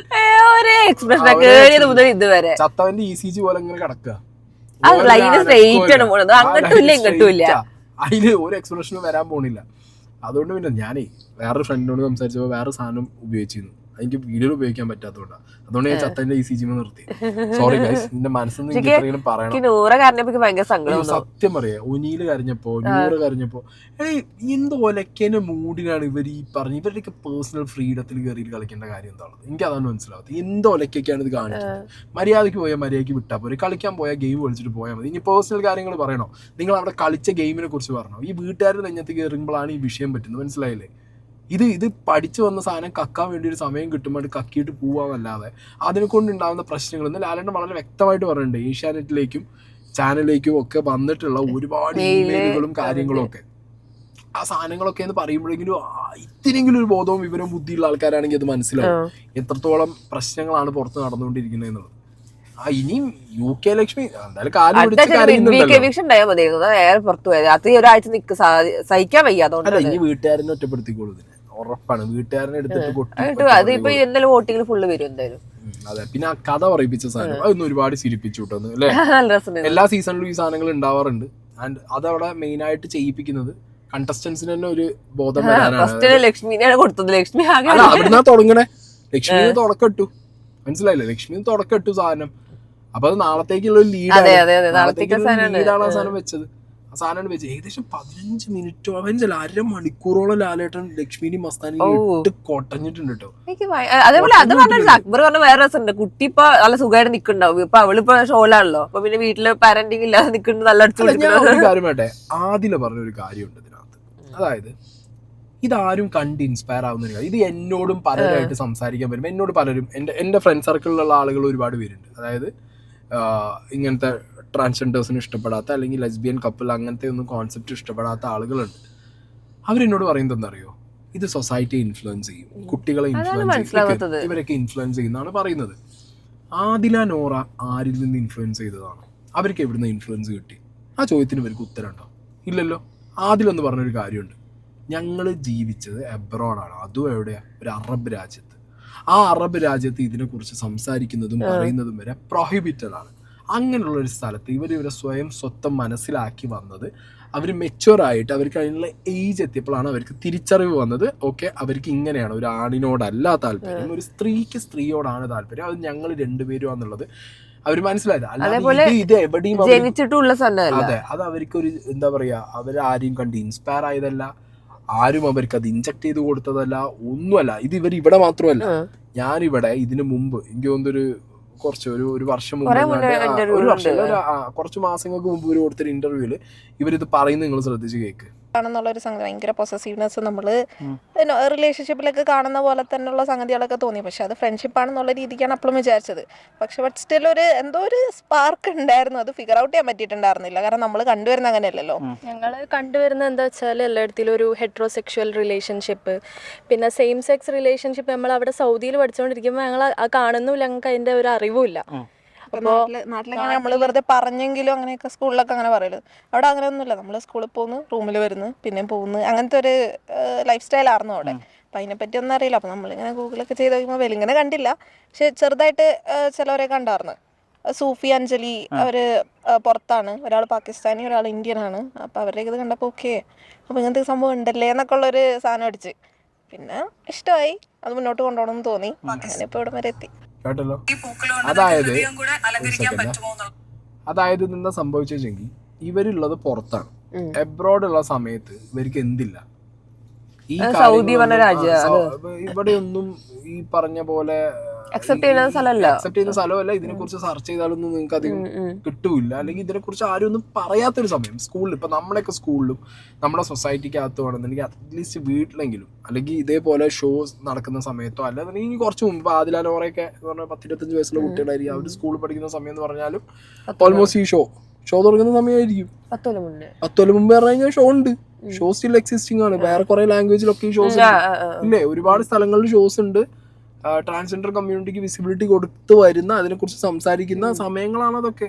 ചത്തവന്റെ ECG പോലെ ഇങ്ങനെ കിടക്കുക. അതില് ഒരു എക്സ്പ്രഷനും വരാൻ പോണില്ല. അതുകൊണ്ട് പിന്നെ ഞാനേ വേറൊരു ഫ്രണ്ടിനോട് സംസാരിച്ചപ്പോ വേറെ സാധനം ഉപയോഗിച്ചിരുന്നു. എനിക്ക് വീഡിയോയിൽ ഉപയോഗിക്കാൻ പറ്റാത്തതുകൊണ്ടാണ്. അതുകൊണ്ട് ഞാൻ ചത്തന്റെ ECG നിർത്തി. സോറി ഗൈസ്, നിന്റെ മനസ്സിൽ പറയണം. സത്യം പറയാ, ഒനിയില് കരഞ്ഞപ്പോ, നൂറ് കരഞ്ഞപ്പോ, എന്ത് ഒലക്കേന്റെ മൂഡിനാണ് ഇവർ ഈ പറഞ്ഞ. ഇവരുടെയൊക്കെ പേഴ്സണൽ ഫ്രീഡത്തിൽ കയറിയിട്ട് കളിക്കേണ്ട കാര്യം എന്താണ് എനിക്ക് അതാണ് മനസ്സിലാവാത്തത്. എന്ത് ഒലക്കൊക്കെയാണ് ഇത് കാണിക്കുന്നത്? മര്യാദയ്ക്ക് പോയാൽ മര്യാദയ്ക്ക് വിട്ടാൽ പോരെ, കളിക്കാൻ പോയാൽ ഗെയിം കളിച്ചിട്ട് പോയാൽ മതി. ഇനി പേഴ്സണൽ കാര്യങ്ങൾ പറയണോ? നിങ്ങൾ അവിടെ കളിച്ച ഗെയിമിനെ കുറിച്ച് പറഞ്ഞോ? ഈ വീട്ടുകാരുടെ നെഞ്ഞത്ത് കയറുമ്പോഴാണ് ഈ വിഷയം പറ്റുന്നത്. മനസ്സിലായില്ലേ? ഇത് പഠിച്ചു വന്ന സാധനം കക്കാൻ വേണ്ടി ഒരു സമയം കിട്ടുമ്പോൾ കക്കിയിട്ട് പോവാന്നല്ലാതെ അതിനെ കൊണ്ടുണ്ടാകുന്ന പ്രശ്നങ്ങൾ ഇന്ന് ലാലേട്ടൻ വളരെ വ്യക്തമായിട്ട് പറയുന്നുണ്ട്. ഏഷ്യാനെറ്റിലേക്കും ചാനലിലേക്കും ഒക്കെ വന്നിട്ടുള്ള ഒരുപാട് ഇമെയിലുകളും കാര്യങ്ങളും ഒക്കെ, ആ സാധനങ്ങളൊക്കെ എന്ന് പറയുമ്പോഴെങ്കിലും ഇത്തിരിയെങ്കിലും ഒരു ബോധവും വിവരവും ബുദ്ധിയുള്ള ആൾക്കാരാണെങ്കിൽ അത് മനസ്സിലാവും എത്രത്തോളം പ്രശ്നങ്ങളാണ് പുറത്ത് നടന്നുകൊണ്ടിരിക്കുന്നത് എന്നുള്ളത്. ഇനിയും UK ലക്ഷ്മി എന്തായാലും കാലം സഹിക്കാൻ വയ്യാതെ ഇനി വീട്ടുകാരനെ ഒറ്റപ്പെടുത്തിക്കോളൂ. ഉറപ്പാണ് വീട്ടുകാരനെ എടുത്തിട്ട് വോട്ടിംഗ് ഫുള്ള് വരും എന്തായാലും. അതെ, പിന്നെ ആ കഥ പറയിപ്പിച്ച സാധനം അതൊന്നും ഒരുപാട് ചിരിപ്പിച്ചു വിട്ടു അല്ലേ. എല്ലാ സീസണിലും ഈ സാധനങ്ങൾ ഉണ്ടാവാറുണ്ട്. ആൻഡ് അതവിടെ മെയിൻ ആയിട്ട് ചെയ്യിപ്പിക്കുന്നത് കണ്ടസ്റ്റൻസിന് തന്നെ ഒരു ബോധം വരാനാണ്. ലക്ഷ്മിനെയാണ് കൊടുത്തത്. ലക്ഷ്മി അവിടുന്ന് തുടങ്ങണേ, ലക്ഷ്മിന്ന് തുടക്കട്ടു. മനസ്സിലായില്ലേ? ലക്ഷ്മിന്ന് തുടക്കട്ടു സാധനം. അപ്പൊ അത് നാളത്തേക്കുള്ള ഒരു ലീഡാണ് ആ സാധനം വെച്ചത്. ആ സാധനമാണ് വെച്ചത്. ഏകദേശം 15 മിനിറ്റോ 1.5 ലാലേട്ടൻ ലക്ഷ്മിനി മസ്താനി ഇട്ട് കൊട്ടഞ്ഞിട്ടുണ്ട് കേട്ടോ. അതേപോലെ അത് പറഞ്ഞ അക്ബർ പറഞ്ഞ വേറെ രസമുണ്ട്. കുട്ടി ഇപ്പൊ നല്ല സുഖമായിട്ട് നിൽക്കുന്നുണ്ടാവും. ഇപ്പൊ അവളിപ്പോ ഷോയിലാണല്ലോ, അപ്പൊ പിന്നെ വീട്ടില് പാരന്റിങ് ഇല്ലാതെ നിൽക്കുന്നത് നല്ല അടിച്ചു. കാര്യം വേട്ടെ, ആദില പറഞ്ഞൊരു കാര്യമുണ്ട് ഇതിനകത്ത്. അതായത് ഇതാരും കണ്ട് ഇൻസ്പയർ ആവുന്ന ഒരു കാര്യം. ഇത് എന്നോടും പലരായിട്ട് സംസാരിക്കാൻ പറ്റും. എന്നോട് പലരും എന്റെ ഫ്രണ്ട് സർക്കിളിലുള്ള ആളുകൾ ഒരുപാട് പേരുണ്ട്. അതായത് ഇങ്ങനത്തെ ട്രാൻസ്ജെൻഡേഴ്സിന് ഇഷ്ടപ്പെടാത്ത അല്ലെങ്കിൽ ലെസ്ബിയൻ കപ്പിൾ അങ്ങനത്തെ ഒന്നും കോൺസെപ്റ്റ് ഇഷ്ടപ്പെടാത്ത ആളുകളുണ്ട്. അവരെന്നോട് പറയുന്നത് എന്താ അറിയോ, ഇത് സൊസൈറ്റിയെ ഇൻഫ്ലുവൻസ് ചെയ്യും, കുട്ടികളെ ഇൻഫ്ലുവൻസ് ചെയ്യും, ഇവരൊക്കെ ഇൻഫ്ലുവൻസ് ചെയ്യുന്നതാണ് പറയുന്നത്. ആദില നോറ ആരിൽ നിന്ന് ഇൻഫ്ലുവൻസ് ചെയ്തതാണ്? അവർക്ക് എവിടുന്ന് ഇൻഫ്ലുവൻസ് കിട്ടി? ആ ചോദ്യത്തിന് ഇവർക്ക് ഉത്തരം ഉണ്ടോ? ഇല്ലല്ലോ. ആദിലെന്ന് പറഞ്ഞൊരു കാര്യമുണ്ട്, ഞങ്ങൾ ജീവിച്ചത് എബ്രോഡാണ്, അതും എവിടെയാ? ഒരു അറബ് രാജ്യത്ത്. ആ അറബ് രാജ്യത്ത് ഇതിനെക്കുറിച്ച് സംസാരിക്കുന്നതും പറയുന്നതും വരെ പ്രൊഹിബിറ്റഡ് ആണ്. അങ്ങനെയുള്ളൊരു സ്ഥലത്ത് ഇവരെ സ്വയം സ്വത്തം മനസ്സിലാക്കി വന്നത്, അവർ മെച്യൂറായിട്ട് അവർക്ക് അതിനുള്ള ഏജ് എത്തിയപ്പോഴാണ് അവർക്ക് തിരിച്ചറിവ് വന്നത്. ഓക്കെ, അവർക്ക് ഇങ്ങനെയാണ്, ഒരു ആണിനോടല്ല താല്പര്യം, ഒരു സ്ത്രീക്ക് സ്ത്രീയോടാണ് താല്പര്യം, അത് ഞങ്ങൾ രണ്ടുപേരും എന്നുള്ളത് അവർ മനസ്സിലായത്. അല്ലാതെ ഇത് എവിടെയും അതെ, അത് അവർക്കൊരു എന്താ പറയാ, അവരാരെയും കണ്ട് ഇൻസ്പയർ ആയതല്ല, ആരും അവർക്ക് അത് ഇൻജക്ട് ചെയ്ത് കൊടുത്തതല്ല, ഒന്നുമല്ല. ഇത് ഇവിടെ മാത്രമല്ല, ഞാനിവിടെ ഇതിനു മുമ്പ് എനിക്ക് തോന്നുന്നൊരു ഒരു വർഷം മുമ്പ്, കുറച്ച് മാസങ്ങൾക്ക് മുമ്പ് ഇവർ കൊടുത്തൊരു ഇന്റർവ്യൂല് ഇവരിത് പറയുന്നത് നിങ്ങൾ ശ്രദ്ധിച്ച് കേക്ക്. ആണെന്നുള്ളൊരു സംഗതി, ഭയങ്കര പൊസസീവ്നെസ് നമ്മൾ റിലേഷൻഷിപ്പിലൊക്കെ കാണുന്ന പോലെ തന്നെയുള്ള സംഗതികളൊക്കെ തോന്നി. പക്ഷെ അത് ഫ്രണ്ട്ഷിപ്പ് ആണെന്നുള്ള രീതിക്കാണ് അപ്പോഴും വിചാരിച്ചത്. പക്ഷെ ബട്ട് സ്റ്റിൽ എന്തോ ഒരു സ്പാർക്ക് ഉണ്ടായിരുന്നു, അത് ഫിഗർ ഔട്ട് ചെയ്യാൻ പറ്റിയിട്ടുണ്ടായിരുന്നില്ല. കാരണം നമ്മൾ കണ്ടുവരുന്ന അങ്ങനെയല്ലല്ലോ. ഞങ്ങൾ കണ്ടുവരുന്നത് എന്താ വെച്ചാൽ എല്ലായിടത്തിലും ഒരു ഹെട്രോസെക്ഷൽ റിലേഷൻഷിപ്പ്, പിന്നെ സെയിം സെക്സ് റിലേഷൻഷിപ്പ്. നമ്മൾ അവിടെ സൗദിയിൽ പഠിച്ചുകൊണ്ടിരിക്കുമ്പോൾ ഞങ്ങൾ കാണുന്നില്ല, ഞങ്ങൾക്ക് അതിൻ്റെ ഒരു അറിവുമില്ല. നാട്ടിലൊക്കെ നമ്മൾ വെറുതെ പറഞ്ഞെങ്കിലും അങ്ങനെയൊക്കെ സ്കൂളിലൊക്കെ അങ്ങനെ പറയല്. അവിടെ അങ്ങനെയൊന്നുമില്ല. നമ്മൾ സ്കൂളിൽ പോകുന്നു, റൂമിൽ വരുന്നു, പിന്നെയും പോകുന്നു, അങ്ങനത്തെ ഒരു ലൈഫ് സ്റ്റൈലായിരുന്നു അവിടെ. അപ്പം അതിനെപ്പറ്റി ഒന്നും അറിയില്ല. അപ്പം നമ്മളിങ്ങനെ ഗൂഗിളൊക്കെ ചെയ്ത് നോക്കുമ്പോൾ വെലിങ്ങനെ കണ്ടില്ല, പക്ഷെ ചെറുതായിട്ട് ചിലവരെ കണ്ടായിരുന്നു. സൂഫി, അഞ്ജലി, അവർ പുറത്താണ്, ഒരാൾ പാകിസ്ഥാനി, ഒരാൾ ഇന്ത്യനാണ്. അപ്പം അവരുടെയൊക്കെ ഇത് കണ്ടപ്പോൾ ഓക്കെ, അപ്പോൾ ഇങ്ങനത്തെ സംഭവം ഉണ്ടല്ലേ എന്നൊക്കെ ഉള്ളൊരു സാധനം അടിച്ച് പിന്നെ ഇഷ്ടമായി, അത് മുന്നോട്ട് കൊണ്ടുപോകണമെന്ന് തോന്നി. അങ്ങനെ ഇപ്പോൾ ഇവിടെ വരെ എത്തി. കേട്ടല്ലോ. അതായത് എന്താ സംഭവിച്ചെങ്കിൽ ഇവരുള്ളത് പുറത്താണ്, എബ്രോഡുള്ള സമയത്ത് ഇവർക്ക് എന്തില്ല, ഈ ഇവിടെയൊന്നും ഈ പറഞ്ഞ പോലെ അക്സെപ്റ്റ് ചെയ്യുന്ന സ്ഥലമല്ല. ഇതിനെ കുറിച്ച് സെർച്ച് ചെയ്താലൊന്നും നിങ്ങൾക്ക് അധികം കിട്ടൂല, അല്ലെങ്കിൽ ഇതിനെ കുറിച്ച് ആരും ഒന്നും പറയാത്തൊരു സമയം. സ്കൂളിൽ ഇപ്പൊ നമ്മളൊക്കെ സ്കൂളിലും നമ്മുടെ സൊസൈറ്റിക്കകത്ത് വേണമെന്നുണ്ടെങ്കിൽ അറ്റ്ലീസ്റ്റ് വീട്ടിലെങ്കിലും, അല്ലെങ്കിൽ ഇതേപോലെ ഷോസ് നടക്കുന്ന സമയത്തോ അല്ലാന്നുണ്ടെങ്കിൽ കുറച്ച് മുമ്പ് ആദില നോറയൊക്കെ എന്ന് പറഞ്ഞാൽ 10-25 വയസ്സുള്ള കുട്ടികളായിരിക്കും. അവർ സ്കൂളിൽ പഠിക്കുന്ന സമയം എന്ന് പറഞ്ഞാലും ഓൾമോസ്റ്റ് ഈ ഷോ തുടങ്ങുന്ന സമയമായിരിക്കും. 10 കൊല്ലം മുമ്പ് പറഞ്ഞു കഴിഞ്ഞാൽ ഷോ ഉണ്ട്, ഷോ സ്റ്റിൽ എക്സിസ്റ്റിംഗ് ആണ്. വേറെ കുറെ ലാംഗ്വേജിലൊക്കെ ഈ ഷോസ് ഇല്ലേ, ഒരുപാട് സ്ഥലങ്ങളിൽ ഷോസ് ഉണ്ട്. ട്രാൻസ്ജെൻഡർ കമ്മ്യൂണിറ്റിക്ക് വിസിബിലിറ്റി കൊടുത്തു വരുന്ന, അതിനെക്കുറിച്ച് സംസാരിക്കുന്ന സമയങ്ങളാണ് അതൊക്കെ.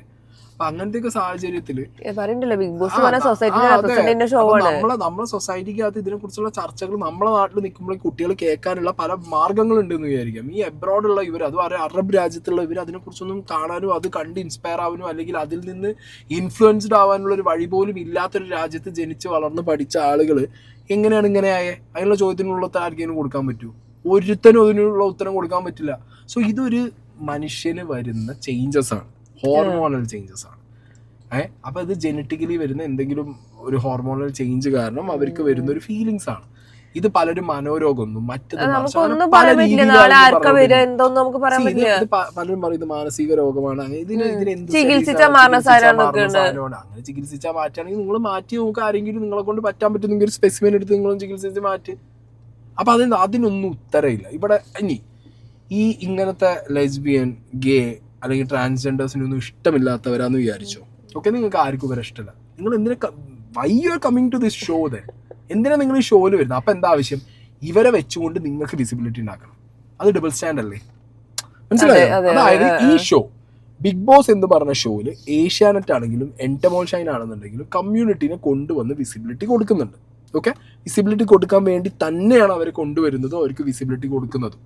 അപ്പൊ അങ്ങനത്തെ സാഹചര്യത്തില് നമ്മളെ സൊസൈറ്റിക്കകത്ത് ഇതിനെ കുറിച്ചുള്ള ചർച്ചകൾ നമ്മളെ നാട്ടിൽ നിൽക്കുമ്പോൾ കുട്ടികൾ കേൾക്കാനുള്ള പല മാർഗങ്ങളുണ്ട് എന്ന് വിചാരിക്കാം. ഈ എബ്രോഡുള്ള ഇവർ, അത് അറബ് രാജ്യത്തുള്ള ഇവർ അതിനെക്കുറിച്ചൊന്നും കാണാനും അത് കണ്ട് ഇൻസ്പയർ ആവാനും അല്ലെങ്കിൽ അതിൽ നിന്ന് ഇൻഫ്ലുവൻസ്ഡ് ആവാനുള്ള ഒരു വഴി പോലും ഇല്ലാത്തൊരു രാജ്യത്ത് ജനിച്ച് വളർന്ന് പഠിച്ച ആളുകൾ എങ്ങനെയാണ് ഇങ്ങനെയായേ? അതിനുള്ള ചോദ്യത്തിനുള്ള ആർക്കെങ്കിലും കൊടുക്കാൻ പറ്റൂ? ഒരുത്തനും അതിനുള്ള ഉത്തരം കൊടുക്കാൻ പറ്റില്ല. സോ ഇതൊരു മനുഷ്യന് വരുന്ന ചേഞ്ചസ് ആണ്, ഹോർമോണൽ ചേഞ്ചസ് ആണ്. അപ്പൊ ഇത് ജനറ്റിക്കലി വരുന്ന എന്തെങ്കിലും ഒരു ഹോർമോണൽ ചേഞ്ച് കാരണം അവർക്ക് വരുന്ന ഒരു ഫീലിങ്സ് ആണ്. ഇത് പലരും മനോരോഗമൊന്നും പലരും പറയുന്നത് മാനസിക രോഗമാണ്, ഇതിന് ചികിത്സിച്ചാൽ അങ്ങനെ ചികിത്സിച്ചാൽ മാറ്റുകയാണെങ്കിൽ നിങ്ങൾ മാറ്റി നോക്കുക. ആരെങ്കിലും നിങ്ങളെ കൊണ്ട് പറ്റാൻ പറ്റുന്നെങ്കിൽ ഒരു സ്പെസിമെൻ എടുത്ത് നിങ്ങളും ചികിത്സിച്ച് മാറ്റി. അപ്പൊ അതിനൊന്നും ഉത്തരമില്ല ഇവിടെ. ഇനി ഈ ഇങ്ങനത്തെ ലെസ്ബിയൻ, ഗേ അല്ലെങ്കിൽ ട്രാൻസ്ജെൻഡേഴ്സിനൊന്നും ഇഷ്ടമില്ലാത്തവരാന്ന് വിചാരിച്ചോ. ഓക്കെ, നിങ്ങൾക്ക് ആർക്കും ഇവരെ ഇഷ്ടമല്ല. നിങ്ങൾ എന്തിനാ why you are coming to this show then? എന്തിനാ നിങ്ങൾ ഈ ഷോയിൽ വരുന്നത്? അപ്പൊ എന്താ ആവശ്യം? ഇവരെ വെച്ചുകൊണ്ട് നിങ്ങൾക്ക് വിസിബിലിറ്റി ഉണ്ടാക്കണം. അത് ഡബിൾ സ്റ്റാൻഡ് അല്ലേ? മനസ്സിലായോ? അതായത് ഈ ഷോ ബിഗ് ബോസ് എന്ന് പറഞ്ഞ ഷോയില് ഏഷ്യാനെറ്റ് ആണെങ്കിലും എൻറ്റമോൾ ഷൈൻ ആണെന്നുണ്ടെങ്കിലും കമ്മ്യൂണിറ്റിനെ കൊണ്ടുവന്ന് വിസിബിലിറ്റി കൊടുക്കുന്നുണ്ട്. ഓക്കെ, വിസിബിലിറ്റി കൊടുക്കാൻ വേണ്ടി തന്നെയാണ് അവർ കൊണ്ടുവരുന്നതും അവർക്ക് വിസിബിലിറ്റി കൊടുക്കുന്നതും.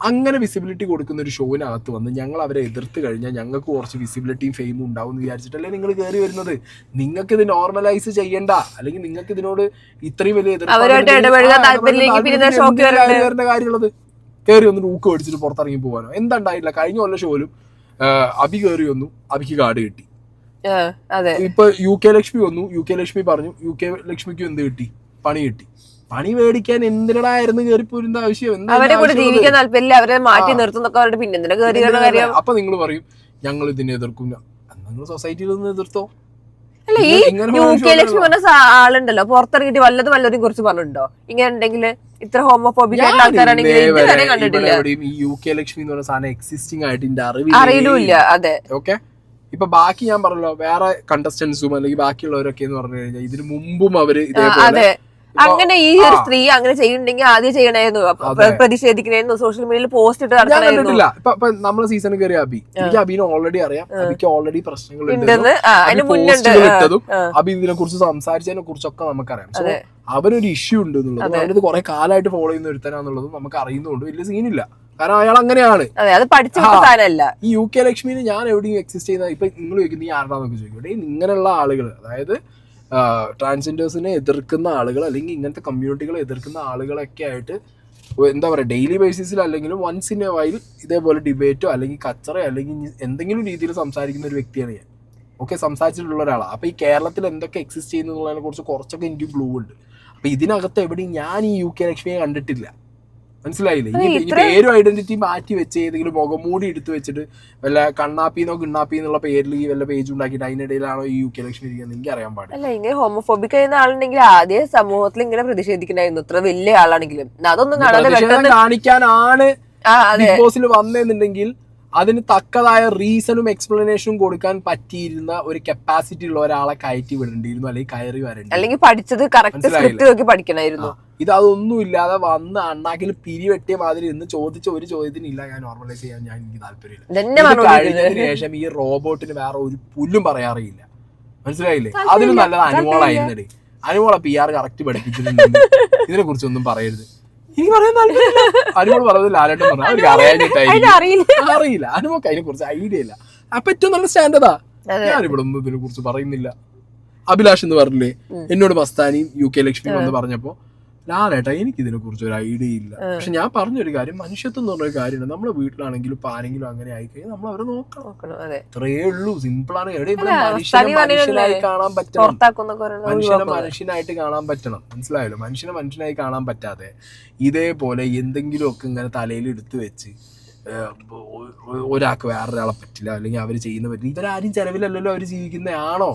അങ്ങനെ വിസിബിലിറ്റി കൊടുക്കുന്ന ഒരു ഷോവിനകത്ത് വന്ന് ഞങ്ങൾ അവരെ എതിർത്ത് കഴിഞ്ഞാൽ ഞങ്ങൾക്ക് കുറച്ച് വിസിബിലിറ്റിയും ഫെയിമും ഉണ്ടാവും എന്ന് വിചാരിച്ചിട്ടല്ലേ നിങ്ങൾ കയറി വരുന്നത്. നിങ്ങൾക്ക് ഇത് നോർമലൈസ് ചെയ്യണ്ട, അല്ലെങ്കിൽ നിങ്ങൾക്ക് ഇതിനോട് ഇത്രയും വലിയ എതിർപ്പ് കാര്യമുള്ളത് കയറി ഒന്ന് ഊക്ക് മേടിച്ചിട്ട് പുറത്തിറങ്ങി പോകാനോ? എന്താ ഉണ്ടായില്ല? കഴിഞ്ഞ കൊല്ലം ഷോയിലും അഭി കയറി വന്നു, അഭിക്ക് കാർഡ് കിട്ടി. ഇപ്പൊ UK ലക്ഷ്മി വന്നു, UK ലക്ഷ്മി പറഞ്ഞു, UK ലക്ഷ്മിക്ക് എന്ത് കിട്ടി? പണി കിട്ടി. പണി മേടിക്കാൻ എന്തിനായിരുന്നു കയറി പോരുന്ന ആവശ്യം? അപ്പൊ നിങ്ങൾ പറയും ഞങ്ങൾ ഇതിനെ എതിർക്കില്ല. നിങ്ങൾ സൊസൈറ്റിയിൽ നിന്ന് എതിർത്തോ? അല്ല, ഈ UK ലക്ഷ്മി പറഞ്ഞ ആളുണ്ടല്ലോ, പുറത്തിറങ്ങിയിട്ട് വല്ലതും കുറിച്ച് പറഞ്ഞിട്ടുണ്ടോ? ഇങ്ങനെ ഉണ്ടെങ്കിൽ ഇത്ര ഹോമോഫോബിക് ആയിട്ടുള്ള ആൾക്കാരാണെങ്കിൽ ഈ UK ലക്ഷ്മി എന്ന് പറഞ്ഞ സാധനം എക്സിസ്റ്റിംഗ് ആയിട്ട് അറിയില്ല. അതെ, ഓക്കെ, ഇപ്പൊ ബാക്കി ഞാൻ പറഞ്ഞല്ലോ വേറെ കണ്ടസ്റ്റൻസും അല്ലെങ്കിൽ ബാക്കിയുള്ളവരൊക്കെ എന്ന് പറഞ്ഞു കഴിഞ്ഞാൽ ഇതിനു മുമ്പും അവര് ഇതേപോലെ അതെ അങ്ങനെ ഈ ഒരു സ്ത്രീ അങ്ങനെ ചെയ്യുന്നുണ്ടെങ്കിൽ ആദ്യം ചെയ്യണമായിരുന്നു, പ്രതിഷേധിക്കണായിരുന്നു, സോഷ്യൽ മീഡിയയിൽ പോസ്റ്റ് ഇട്ട് ഞാൻ നടക്കണമായിരുന്നു. കണ്ടിട്ടില്ല. ഇപ്പൊ നമ്മളെ സീസണിൽ കയറിയ അബി, എനിക്ക് അബിനെ ഓൾറെഡി അറിയാം, അബിക്ക് ഓൾറെഡി പ്രശ്നങ്ങൾ ഇട്ടതും അബി ഇതിനെ കുറിച്ച് സംസാരിച്ചതിനെ കുറിച്ചൊക്കെ നമുക്കറിയാം. സോ അവനൊരു ഇഷ്യൂ ഉണ്ട് എന്നുള്ളതും അവനത് കുറെ കാലമായിട്ട് ഫോളോ ചെയ്യുന്ന ഒരുത്തനാന്നുള്ളതും നമുക്ക് അറിയുന്നതുകൊണ്ട് വലിയ സീനില്ല. കാരണം അയാൾ അങ്ങനെയാണ്. ഈ UK ലക്ഷ്മിനെ ഞാൻ എവിടെയും എക്സിസ്റ്റ് ചെയ്യുന്ന ഇപ്പൊ നിങ്ങൾ ചോദിക്കുന്നത് ഈ ആരുടാന്നൊക്കെ ചോദിക്കും. ഇങ്ങനെയുള്ള ആളുകൾ, അതായത് ട്രാൻസ്ജെൻഡേഴ്സിനെ എതിർക്കുന്ന ആളുകൾ അല്ലെങ്കിൽ ഇങ്ങനത്തെ കമ്മ്യൂണിറ്റികളെ എതിർക്കുന്ന ആളുകളൊക്കെ ആയിട്ട് എന്താ പറയുക ഡെയിലി ബേസിസിൽ അല്ലെങ്കിലും വൺസ് ഇൻ എ വൈൽ ഇതേപോലെ ഡിബേറ്റോ അല്ലെങ്കിൽ കച്ചറയോ അല്ലെങ്കിൽ എന്തെങ്കിലും രീതിയിൽ സംസാരിക്കുന്ന ഒരു വ്യക്തിയാണ് ഞാൻ. ഓക്കെ, സംസാരിച്ചിട്ടുള്ള ഒരാളാണ്. അപ്പോൾ ഈ കേരളത്തിൽ എന്തൊക്കെ എക്സിസ്റ്റ് ചെയ്യുന്നതിനെ കുറിച്ച് കുറച്ചൊക്കെ എനിക്ക് ബ്ലൂ ഉണ്ട്. അപ്പോൾ ഇതിനകത്ത് എവിടെയും ഞാൻ ഈ UK ലക്ഷ്മിയെ കണ്ടിട്ടില്ല. മനസ്സിലായില്ലേ? ഈ പേരും ഐഡന്റിറ്റി മാറ്റി വെച്ച് ഏതെങ്കിലും മുഖംമൂടി എടുത്ത് വെച്ചിട്ട് വല്ല കണ്ണാപ്പിന്നോ കിണ്ണാപ്പി എന്നുള്ള പേരിൽ ഈ വല്ല പേജ് ഉണ്ടാക്കിയിട്ട് അതിനിടയിലാണോ ഈ UK ലക്ഷ്മി ഇരിക്കുന്നത് എനിക്ക് അറിയാൻ പാടില്ല. അല്ല, ഇങ്ങനെ ഹോമോഫോബിക് ആയിരുന്ന ആളുണ്ടെങ്കിൽ ആദ്യം സമൂഹത്തിൽ ഇങ്ങനെ പ്രതിഷേധിക്കണമായിരുന്നു, ഇത്ര വലിയ ആളാണെങ്കിലും. അതൊന്നും കാണിക്കാനാണ് ബിഗ് ബോസിൽ വന്നെന്നുണ്ടെങ്കിൽ അതിന് തക്കതായ റീസണും എക്സ്പ്ലനേഷനും കൊടുക്കാൻ പറ്റിയിരുന്ന ഒരു കപ്പാസിറ്റി ഉള്ള ഒരാളെ കയറ്റി വിടേണ്ടിയിരുന്നു, അല്ലെങ്കിൽ കയറി വരേണ്ടി, അല്ലെങ്കിൽ പഠിച്ചത് കറക്റ്റ് സ്ക്രിപ്റ്റ് നോക്കി പഠിക്കണമായിരുന്നു. ഇതൊന്നും ഇല്ലാതെ വന്ന് അണ്ണാക്കിൽ പിരിവെട്ടിയ മാതിരി ഇന്ന് ചോദിച്ച ഒരു ചോദ്യത്തിനില്ല ഞാൻ നോർമലൈസ് ചെയ്യാൻ എനിക്ക് താല്പര്യമില്ല. കഴിഞ്ഞതിന് ശേഷം ഈ റോബോട്ടിന് വേറെ ഒരു പുല്ലും പറയാറില്ല. മനസ്സിലായില്ലേ? അതിലും നല്ലത് അനുമോളായിരുന്നേ. അനുമോളെ PR കറക്റ്റ് പഠിപ്പിച്ചിട്ടുണ്ട്. ഇതിനെ കുറിച്ചൊന്നും പറയരുത്. എനിക്ക് പറയാൻ അനുമോൾ പറഞ്ഞത് ലാലേട്ടൻ പറഞ്ഞു അവർക്ക് അറിയില്ല. അനുമോക്ക് അതിനെ കുറിച്ച് ഐഡിയ ഇല്ല. അപ്പൊ ഏറ്റവും നല്ല സ്റ്റാൻഡേർഡാ. ഞാനിവിടെ ഒന്നും ഇതിനെ കുറിച്ച് പറയുന്നില്ല. അഭിലാഷ് എന്ന് പറഞ്ഞില്ലേ എന്നോട് മസ്താനിയും UK ലക്ഷ്മിയും എന്ന് പറഞ്ഞപ്പോ ലാലേട്ടാ എനിക്ക് ഇതിനെ കുറിച്ച് ഒരു ഐഡിയ ഇല്ല. പക്ഷെ ഞാൻ പറഞ്ഞൊരു കാര്യം, മനുഷ്യത്വം എന്ന് പറഞ്ഞൊരു കാര്യമാണ്. നമ്മളെ വീട്ടിലാണെങ്കിലും ഇപ്പൊ ആരെങ്കിലും അങ്ങനെ ആയിക്കഴിഞ്ഞാൽ നമ്മൾ അവരെ നോക്കണം. അത്രേ ഉള്ളൂ. സിമ്പിളാണ്. മനുഷ്യനായി കാണാൻ പറ്റണം. മനുഷ്യനായിട്ട് കാണാൻ പറ്റണം. മനസ്സിലായല്ലോ? മനുഷ്യനായി കാണാൻ പറ്റാതെ ഇതേപോലെ എന്തെങ്കിലുമൊക്കെ ഇങ്ങനെ തലയിൽ എടുത്തു വെച്ച് ഒരാൾക്ക് വേറൊരാളെ പറ്റില്ല അല്ലെങ്കിൽ അവർ ചെയ്യുന്ന പറ്റില്ല. ഇവരാരും ചെലവിലല്ലല്ലോ അവർ ജീവിക്കുന്നതാണോ?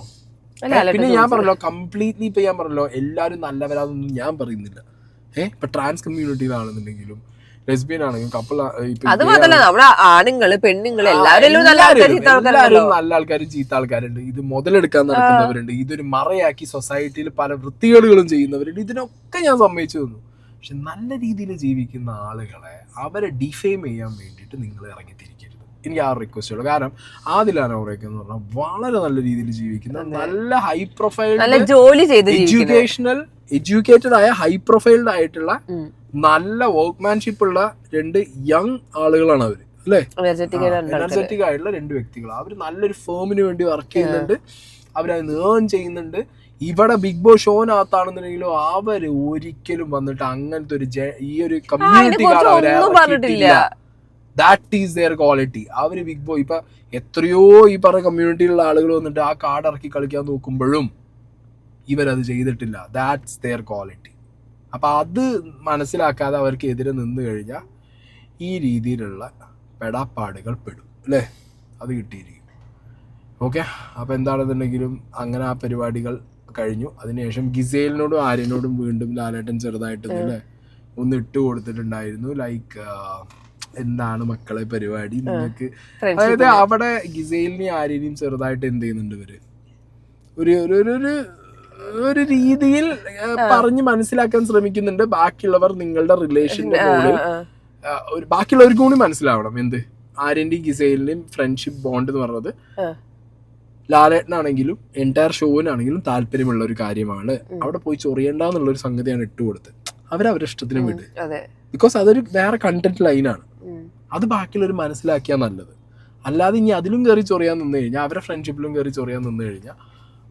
പിന്നെ ഞാൻ പറഞ്ഞല്ലോ കംപ്ലീറ്റ്ലി ഇപ്പൊ ഞാൻ പറഞ്ഞല്ലോ എല്ലാവരും നല്ലവരാതൊന്നും ഞാൻ പറയുന്നില്ല. ഇപ്പൊ ട്രാൻസ് കമ്മ്യൂണിറ്റിയിലാണെന്നുണ്ടെങ്കിലും ലെസ്ബിയൻ ആണെങ്കിലും കപ്പിൾ എല്ലാവരും നല്ല ആൾക്കാരും ചീത്ത ആൾക്കാരുണ്ട്. ഇത് മുതലെടുക്കാൻ നടക്കുന്നവരുണ്ട്. ഇതൊരു മറയാക്കി സൊസൈറ്റിയിൽ പല വൃത്തികേടുകളും ചെയ്യുന്നവരുണ്ട്. ഇതിനൊക്കെ ഞാൻ സമ്മതിച്ചു തന്നു. പക്ഷെ നല്ല രീതിയിൽ ജീവിക്കുന്ന ആളുകളെ അവരെ ഡിഫെയിം ചെയ്യാൻ വേണ്ടിയിട്ട് നിങ്ങൾ ഇറങ്ങിത്തിരിക്കരുത്. എനിക്ക് ആ റിക്വസ്റ്റ് ഉള്ളൂ. കാരണം ആദിലാനോറയൊക്കെ എന്ന് പറഞ്ഞാൽ വളരെ നല്ല രീതിയിൽ ജീവിക്കുന്ന നല്ല ഹൈ പ്രൊഫൈൽഡ് ജോലി ചെയ്ത് എഡ്യൂക്കേറ്റഡ് ആയ ഹൈ പ്രൊഫൈൽഡ് ആയിട്ടുള്ള നല്ല വർക്ക്മാൻഷിപ്പ് ഉള്ള 2 യങ് ആളുകളാണ് അവര്. അല്ലേ? എനർജറ്റിക് ആയിട്ടുള്ള 2 വ്യക്തികൾ. അവർ നല്ലൊരു ഫേമിന് വേണ്ടി വർക്ക് ചെയ്യുന്നുണ്ട്. അവരത് ഏൺ ചെയ്യുന്നുണ്ട്. ഇവിടെ ബിഗ് ബോസ് ഷോനകത്താണെന്നുണ്ടെങ്കിലും അവര് ഒരിക്കലും വന്നിട്ട് അങ്ങനത്തെ ഒരു ഈ ഒരു കമ്മ്യൂണിറ്റിക്കാർ അവരെ ദാറ്റ് ഈസ് ദെയർ ക്വാളിറ്റി. അവര് ബിഗ് ബോസ് ഇപ്പൊ എത്രയോ ഈ പറഞ്ഞ കമ്മ്യൂണിറ്റിയിലുള്ള ആളുകൾ വന്നിട്ട് ആ കാർഡ് ഇറക്കി കളിക്കാൻ നോക്കുമ്പോഴും ഇവരത് ചെയ്തിട്ടില്ല. That's their quality. അപ്പൊ അത് മനസ്സിലാക്കാതെ അവർക്ക് എതിരെ നിന്ന് കഴിഞ്ഞാൽ ഈ രീതിയിലുള്ള പെടാപ്പാടുകൾ പെടും. അല്ലേ? അത് കിട്ടിയിരിക്കും. ഓക്കെ, അപ്പൊ എന്താണെന്നുണ്ടെങ്കിലും അങ്ങനെ ആ പരിപാടികൾ കഴിഞ്ഞു. അതിനുശേഷം ഗിസേലിനോടും ആര്യനോടും വീണ്ടും ലാലേട്ടൻ ചെറുതായിട്ടൊന്നും അല്ലേ ഒന്ന് ഇട്ട് കൊടുത്തിട്ടുണ്ടായിരുന്നു. ലൈക്ക് എന്താണ് മക്കളെ പരിപാടി നിങ്ങൾക്ക്? അതായത് അവിടെ ഗിസേലിനെയും ആര്യനെയും ചെറുതായിട്ട് എന്ത് ചെയ്യുന്നുണ്ട് ഇവര് ഒരു രീതിയിൽ പറഞ്ഞ് മനസ്സിലാക്കാൻ ശ്രമിക്കുന്നുണ്ട്. ബാക്കിയുള്ളവർ നിങ്ങളുടെ റിലേഷന്റെ മുകളിൽ ബാക്കിയുള്ളവർക്ക് കൂടി മനസ്സിലാവണം എന്ത് ആര്യന്റെയും ഗിസേലിന്റെയും ഫ്രണ്ട്ഷിപ്പ് ബോണ്ട് എന്ന് പറഞ്ഞത് ലാലേട്ടനാണെങ്കിലും എൻറ്റയർ ഷോവിനാണെങ്കിലും താല്പര്യമുള്ള ഒരു കാര്യമാണ്. അവിടെ പോയി ചൊറിയണ്ടെന്നുള്ള ഒരു സംഗതിയാണ് ഇട്ടുകൊടുത്തത്. അവരവരുടെ ഇഷ്ടത്തിന് വിട്. ബിക്കോസ് അതൊരു വേറെ കണ്ടന്റ് ലൈനാണ്. അത് ബാക്കിയുള്ളവർ മനസ്സിലാക്കിയാൽ നല്ലത്. അല്ലാതെ ഇനി അതിലും കയറി ചൊറിയാൻ നിന്ന് കഴിഞ്ഞാൽ അവരുടെ ഫ്രണ്ട്ഷിപ്പിലും കയറി ചൊറിയാൻ നിന്ന് കഴിഞ്ഞാൽ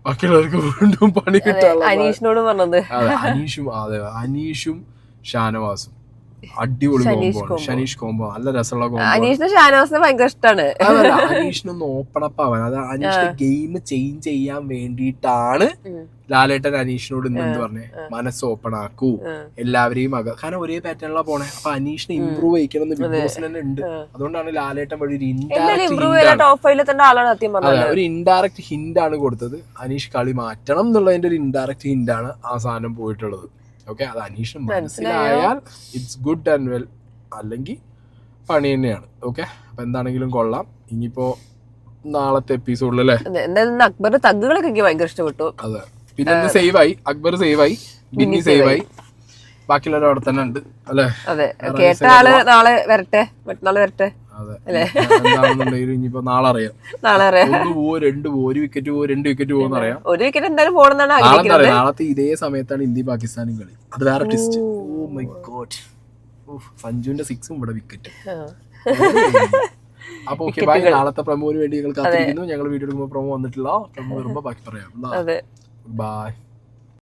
ബാക്കിയുള്ളവർക്ക് വീണ്ടും പണി കിട്ടാനുള്ള അനീഷും ഷാനവാസും അടിപൊളി കോംബോ. ഷനീഷ് കോംബോ നല്ല രസമുള്ള കോംബോ. അനീഷിനൊന്ന് ഓപ്പൺ അപ്പ് ആവാൻ, അത് അനീഷിന്റെ ഗെയിം ചേഞ്ച് ചെയ്യാൻ വേണ്ടിയിട്ടാണ് ലാലേട്ടൻ അനീഷിനോട് എന്ത് പറഞ്ഞേ മനസ്സ് ഓപ്പൺ ആക്കൂ എല്ലാവരെയും കാരണം ഒരേ പാറ്റേണിലാ പോണേ. അപ്പൊ അനീഷിനെ ഇമ്പ്രൂവ് ചെയ്യിക്കണം എന്ന് ബിഗ് ബോസിന് തന്നെ ഉണ്ട്. അതുകൊണ്ടാണ് ലാലേട്ടൻ വഴി ഒരു ഇൻഡയറക്റ്റ് ഹിന്റ് ആണ് കൊടുത്തത്. അനീഷ് കളി മാറ്റണം എന്നുള്ളതിന്റെ ഒരു ഇൻഡയറക്റ്റ് ഹിന്റ് ആണ് ആ സാധനം പോയിട്ടുള്ളത്. ഓക്കെ, അത് അനീഷിന് മനസ്സിലായാൽ ഇറ്റ്സ് ഗുഡ് ആൻഡ് വെൽ, അല്ലെങ്കിൽ പണി തന്നെയാണ്. ഓക്കെ, അപ്പൊ എന്താണെങ്കിലും കൊള്ളാം. ഇനിയിപ്പോ നാളത്തെ എപ്പിസോഡിൽ അല്ലേ. എന്തായാലും അക്ബറിന്റെ തഗ്ഗുകളൊക്കെ എനിക്ക് ഭയങ്കര ഇഷ്ടപ്പെട്ടു. അതെ, പിന്നെ സേവായി, അക്ബർ സേവായി, ബിന്നി സേവായി, ബാക്കിയുള്ളവരും അവിടെ തന്നെ ഉണ്ട് അല്ലെ. അതെ, കേട്ട ആള് നാളെ വരട്ടെ, മറ്റന്നാള് വരട്ടെ. അതെ, എന്താണെന്നുണ്ടെങ്കിലും ഇനിയിപ്പോ നാളെ അറിയാം. നാളെ അറിയാം. 1 പോവോ 2 പോവോ, 1 വിക്കറ്റ് പോവോ 2 വിക്കറ്റ് പോകുന്ന അറിയാം. 1 വിക്കറ്റ് എന്തായാലും പോകണമെന്നാണ് നാളെ ആഗ്രഹിക്കുന്നത്. നാളത്തെ ഇതേ സമയത്താണ് ഇന്ത്യ പാകിസ്ഥാനും കളി. അത് വേറെ ട്വിസ്റ്റ്. ഓ മൈ ഗോഡ്, സഞ്ജുവിന്റെ 6ഉം ഇവിടെ വിക്കറ്റ്. അപ്പൊ ഓക്കെ, ബൈ. നാളത്തെ പ്രൊമോന് വേണ്ടി ഞങ്ങൾ കാത്തിരിക്കുന്നു. ഞങ്ങൾ വീഡിയോ എടുക്കുമ്പോൾ പ്രൊമോ വന്നിട്ടില്ല, പ്രൊമോ വരുമ്പോ ബാക്കി പറയാം. അതെ, ബൈ.